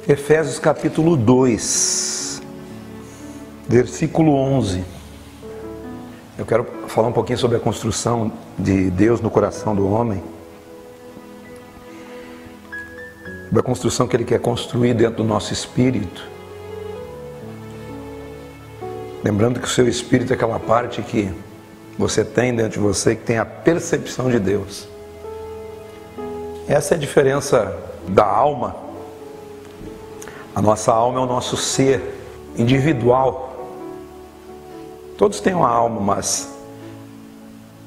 Efésios capítulo 2, versículo 11. Eu quero falar um pouquinho sobre a construção de Deus no coração do homem, da construção que Ele quer construir dentro do nosso espírito. Lembrando que o seu espírito é aquela parte que você tem dentro de você, que tem a percepção de Deus. Essa é a diferença da alma. A nossa alma é o nosso ser individual. Todos têm uma alma, mas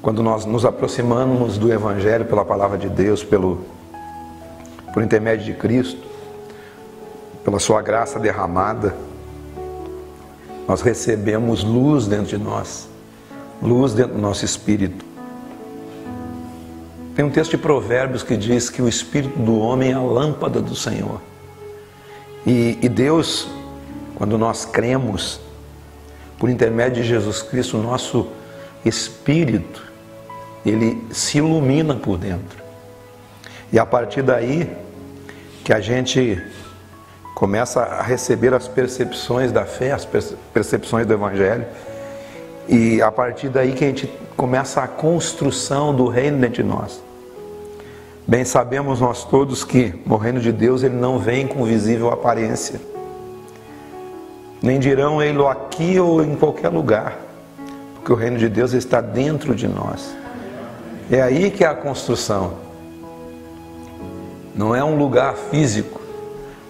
quando nós nos aproximamos do Evangelho pela palavra de Deus, por intermédio de Cristo, pela sua graça derramada, nós recebemos luz dentro de nós, luz dentro do nosso espírito. Tem um texto de Provérbios que diz que o espírito do homem é a lâmpada do Senhor. E Deus, quando nós cremos, por intermédio de Jesus Cristo, o nosso espírito, ele se ilumina por dentro. E a partir daí que a gente começa a receber as percepções da fé, as percepções do Evangelho, e a partir daí que a gente começa a construção do reino dentro de nós. Bem sabemos nós todos que o reino de Deus ele não vem com visível aparência. Nem dirão ele aqui ou em qualquer lugar, porque o reino de Deus está dentro de nós. É aí que é a construção. Não é um lugar físico,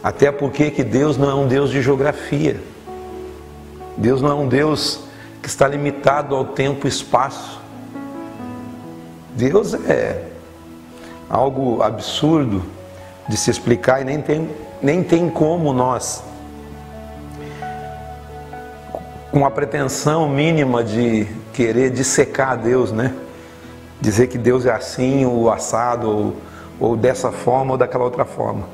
até porque que Deus não é um Deus de geografia. Deus não é um Deus que está limitado ao tempo e espaço. Deus é algo absurdo de se explicar e nem tem como nós, com a pretensão mínima de querer dissecar Deus, né? Dizer que Deus é assim, ou assado, ou dessa forma ou daquela outra forma.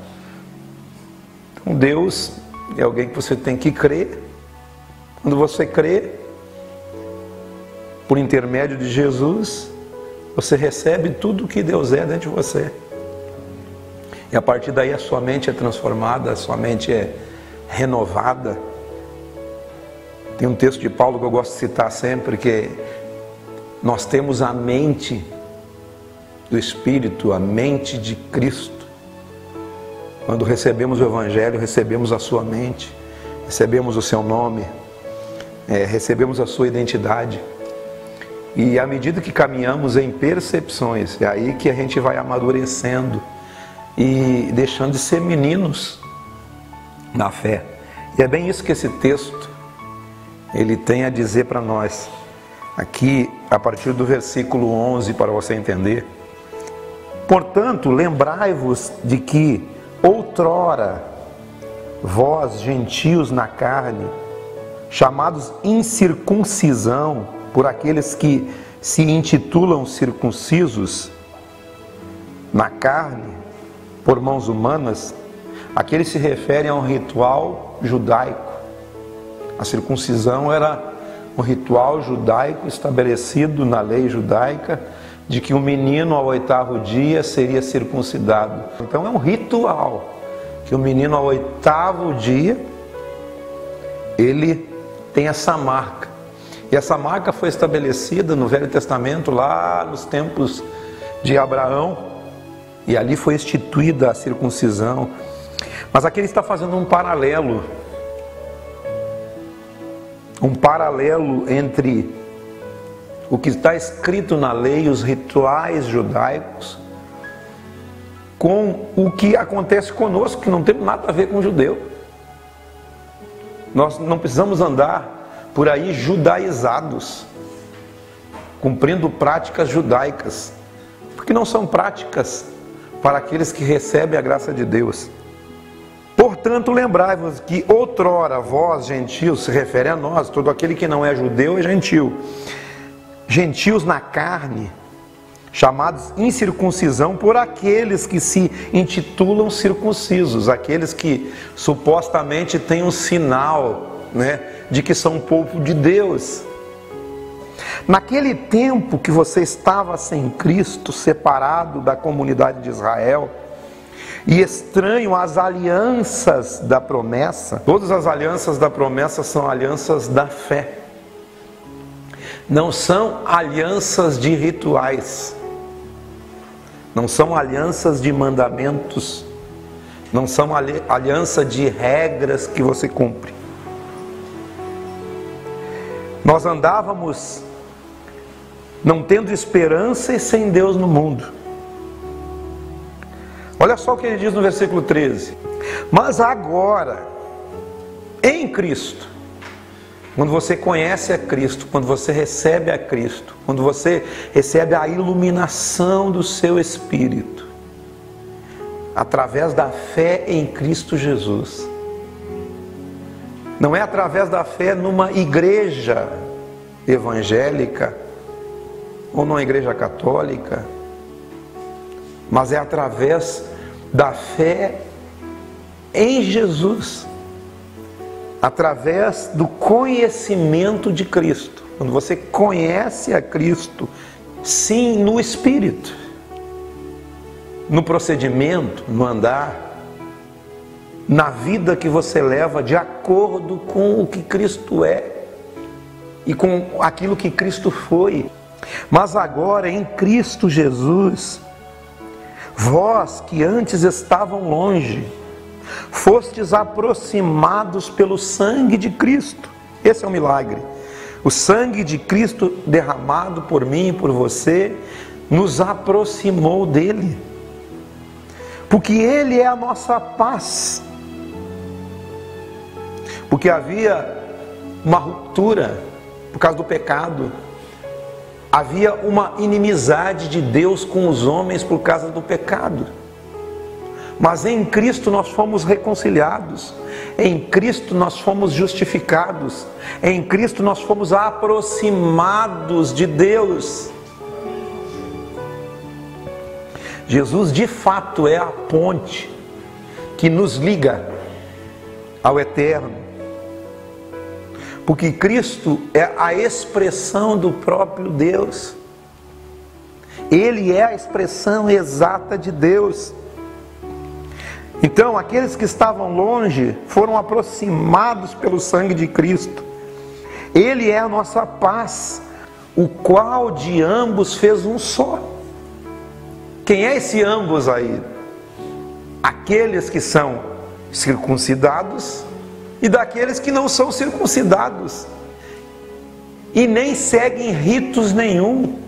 Então Deus é alguém que você tem que crer. Quando você crê, por intermédio de Jesus, você recebe tudo o que Deus é dentro de você. E a partir daí a sua mente é transformada, a sua mente é renovada. Tem um texto de Paulo que eu gosto de citar sempre, que nós temos a mente do Espírito, a mente de Cristo. Quando recebemos o Evangelho, recebemos a sua mente, recebemos o seu nome, recebemos a sua identidade. E à medida que caminhamos em percepções, é aí que a gente vai amadurecendo e deixando de ser meninos na fé. E é bem isso que esse texto ele tem a dizer para nós. Aqui, a partir do versículo 11, para você entender. Portanto, lembrai-vos de que outrora vós, gentios na carne, chamados incircuncisão, por aqueles que se intitulam circuncisos na carne, por mãos humanas, aqueles se referem a um ritual judaico. A circuncisão era um ritual judaico estabelecido na lei judaica, de que o menino ao 8º dia seria circuncidado. Então é um ritual, que o menino ao 8º dia, ele tem essa marca. E essa marca foi estabelecida no Velho Testamento, lá nos tempos de Abraão, e ali foi instituída a circuncisão. Mas aqui ele está fazendo um paralelo entre o que está escrito na lei, os rituais judaicos, com o que acontece conosco, que não tem nada a ver com o judeu. Nós não precisamos andar por aí judaizados, cumprindo práticas judaicas, porque não são práticas para aqueles que recebem a graça de Deus. Portanto, lembrai-vos que outrora vós, gentios, se refere a nós, todo aquele que não é judeu é gentil, gentios na carne, chamados incircuncisão por aqueles que se intitulam circuncisos, aqueles que supostamente têm um sinal, de que são povo de Deus. Naquele tempo que você estava sem Cristo, separado da comunidade de Israel, e estranho às alianças da promessa. Todas as alianças da promessa são alianças da fé. Não são alianças de rituais. Não são alianças de mandamentos. Não são aliança de regras que você cumpre. Nós andávamos não tendo esperança e sem Deus no mundo. Olha só o que ele diz no versículo 13. Mas agora, em Cristo, quando você conhece a Cristo, quando você recebe a Cristo, quando você recebe a iluminação do seu Espírito, através da fé em Cristo Jesus, não é através da fé numa igreja evangélica, ou numa igreja católica, mas é através da fé em Jesus, através do conhecimento de Cristo. Quando você conhece a Cristo, sim, no Espírito, no procedimento, no andar, na vida que você leva de acordo com o que Cristo é e com aquilo que Cristo foi. Mas agora em Cristo Jesus, vós que antes estavam longe, fostes aproximados pelo sangue de Cristo. Esse é o milagre. O sangue de Cristo derramado por mim e por você nos aproximou dele, porque ele é a nossa paz. Porque havia uma ruptura por causa do pecado, havia uma inimizade de Deus com os homens por causa do pecado. Mas em Cristo nós fomos reconciliados, em Cristo nós fomos justificados, em Cristo nós fomos aproximados de Deus. Jesus de fato é a ponte que nos liga ao eterno, porque Cristo é a expressão do próprio Deus. Ele é a expressão exata de Deus. Então, aqueles que estavam longe foram aproximados pelo sangue de Cristo. Ele é a nossa paz, o qual de ambos fez um só. Quem é esse ambos aí? Aqueles que são circuncidados e daqueles que não são circuncidados e nem seguem ritos nenhum.